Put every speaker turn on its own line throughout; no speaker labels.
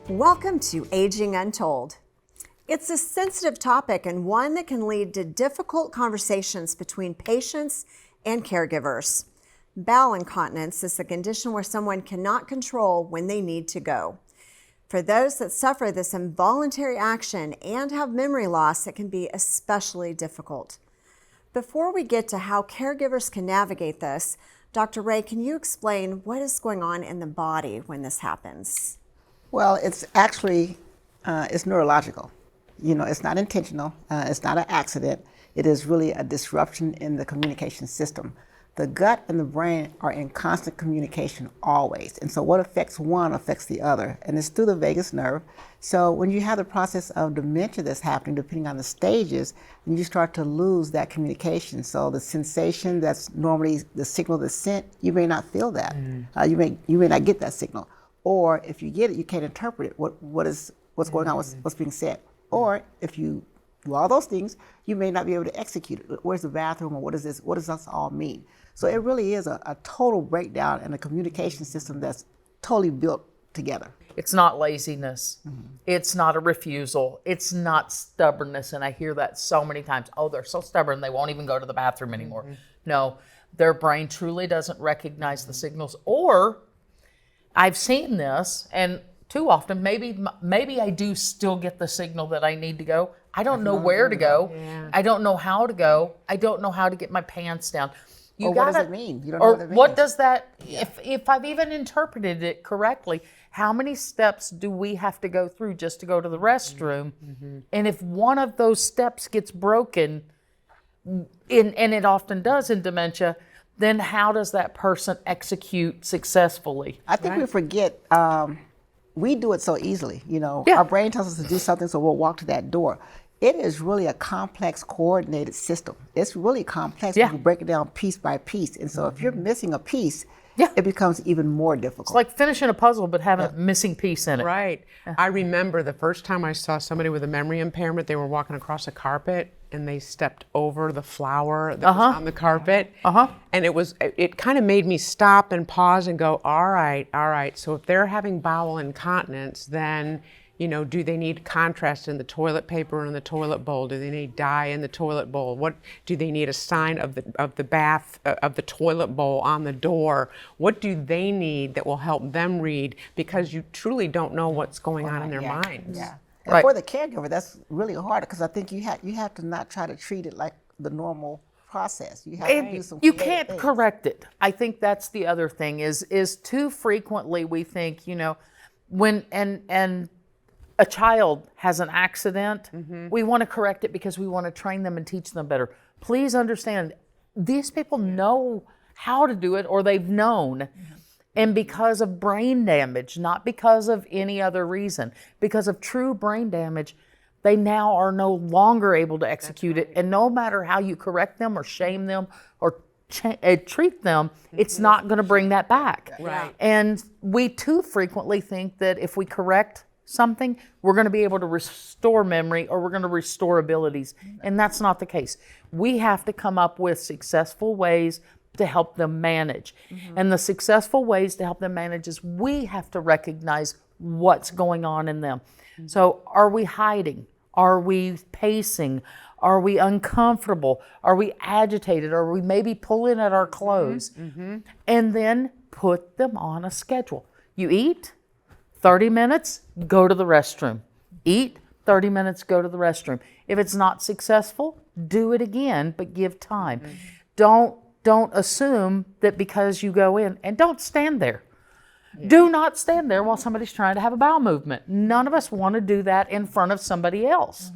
Welcome to Aging Untold. It's a sensitive topic and one that can lead to difficult conversations between patients and caregivers. Bowel incontinence is a condition where someone cannot control when they need to go. For those that suffer this involuntary action and have memory loss, it can be especially difficult. Before we get to how caregivers can navigate this, Dr. Ray, can you explain what is going on in the body when this happens?
Well, it's actually, it's neurological. You know, it's not intentional, it's not an accident. It is really a disruption in the communication system. The gut and the brain are in constant communication always. And so what affects one affects the other, and it's through the vagus nerve. So when you have the process of dementia that's happening, depending on the stages, then you start to lose that communication. So the sensation that's normally the signal that's sent, you may not feel that. You may not get that signal. Or if you get it, you can't interpret it. What's going on, what's being said. Or if you do all those things, you may not be able to execute it. Where's the bathroom, or what is this? What does this all mean? So it really is a total breakdown in a communication system that's totally built together.
It's not laziness. It's not a refusal. It's not stubbornness. And I hear that so many times. Oh, they're so stubborn, they won't even go to the bathroom anymore. No, their brain truly doesn't recognize the signals. Or I've seen this, and too often, maybe I do still get the signal that I need to go. I don't know where to go. Yeah. I don't know how to go. I don't know how to get my pants down.
What does it mean? You don't
know
what it means.
What does that, if I've even interpreted it correctly, how many steps do we have to go through just to go to the restroom? And if one of those steps gets broken, and it often does in dementia, then how does that person execute successfully?
I think we forget, we do it so easily. You know, our brain tells us to do something, so we'll walk to that door. It is really a complex, coordinated system. It's really complex when you break it down piece by piece. And so if you're missing a piece, it becomes even more difficult.
It's like finishing a puzzle but having a missing piece in it.
Right. I remember the first time I saw somebody with a memory impairment, they were walking across a carpet and they stepped over the flower that was on the carpet. And it kind of made me stop and pause and go, all right. So if they're having bowel incontinence, then, you know, do they need contrast in the toilet paper and in the toilet bowl? Do they need dye in the toilet bowl? What do they need a sign of the bath of the toilet bowl on the door? What do they need that will help them read? Because you truly don't know what's going on in their minds.
Yeah. And for the caregiver, that's really hard, because I think you have to not try to treat it like the normal process. You have to do some.
You can't correct it. I think that's the other thing is too frequently we think, you know, when and a child has an accident, we want to correct it because we want to train them and teach them better. Please understand, these people know how to do it, or they've known. And because of brain damage, not because of any other reason, because of true brain damage, they now are no longer able to execute it. And no matter how you correct them or shame them or treat them, it's not going to bring that back.
Right.
And we too frequently think that if we correct something, we're going to be able to restore memory or we're going to restore abilities. And that's not the case. We have to come up with successful ways to help them manage. And the successful ways to help them manage is we have to recognize what's going on in them. So are we hiding? Are we pacing? Are we uncomfortable? Are we agitated? Are we maybe pulling at our clothes? And then put them on a schedule. You eat, 30 minutes, go to the restroom. Eat, 30 minutes, go to the restroom. If it's not successful, do it again, but give time. Don't assume that because you go in, and don't stand there. Do not stand there while somebody's trying to have a bowel movement. None of us want to do that in front of somebody else.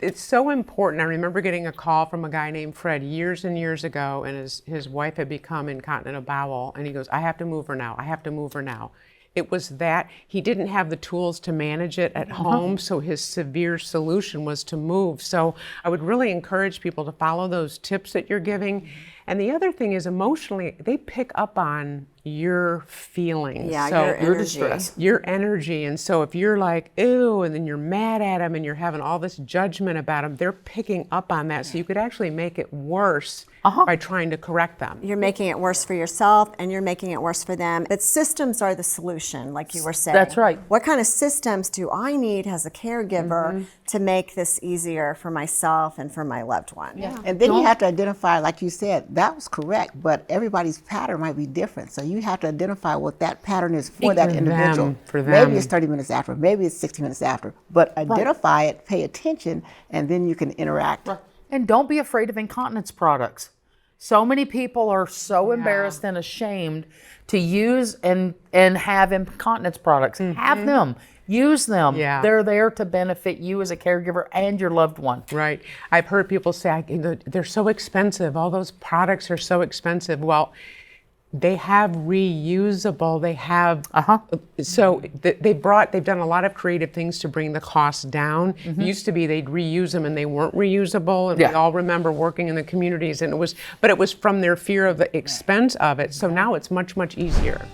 It's so important. I remember getting a call from a guy named Fred years and years ago, and his wife had become incontinent of bowel, and he goes, I have to move her now. I have to move her now. It was that he didn't have the tools to manage it at home, so his severe solution was to move. So I would really encourage people to follow those tips that you're giving And the other thing is emotionally, they pick up on your feelings.
Yeah,
so
your energy.
distress.
your energy. And so if you're like, ew, and then you're mad at them and you're having all this judgment about them, they're picking up on that. So you could actually make it worse by trying to correct them.
You're making it worse for yourself and you're making it worse for them. But systems are the solution, like you were saying.
That's right.
What kind of systems do I need as a caregiver to make this easier for myself and for my loved one?
Yeah.
And then you have to identify, like you said, that was correct, but everybody's pattern might be different. So you have to identify what that pattern is for that individual.
for them.
Maybe it's 30 minutes after, maybe it's 60 minutes after, but identify it, pay attention, and then you can interact.
And don't be afraid of incontinence products. So many people are so embarrassed and ashamed to use and have incontinence products. Have them. Use them.
Yeah.
They're there to benefit you as a caregiver and your loved one.
Right. I've heard people say, they're so expensive. All those products are so expensive. Well, they have reusable, they have, so they've done a lot of creative things to bring the cost down. It used to be they'd reuse them and they weren't reusable. And we all remember working in the communities and it was from their fear of the expense of it. So now it's much, much easier.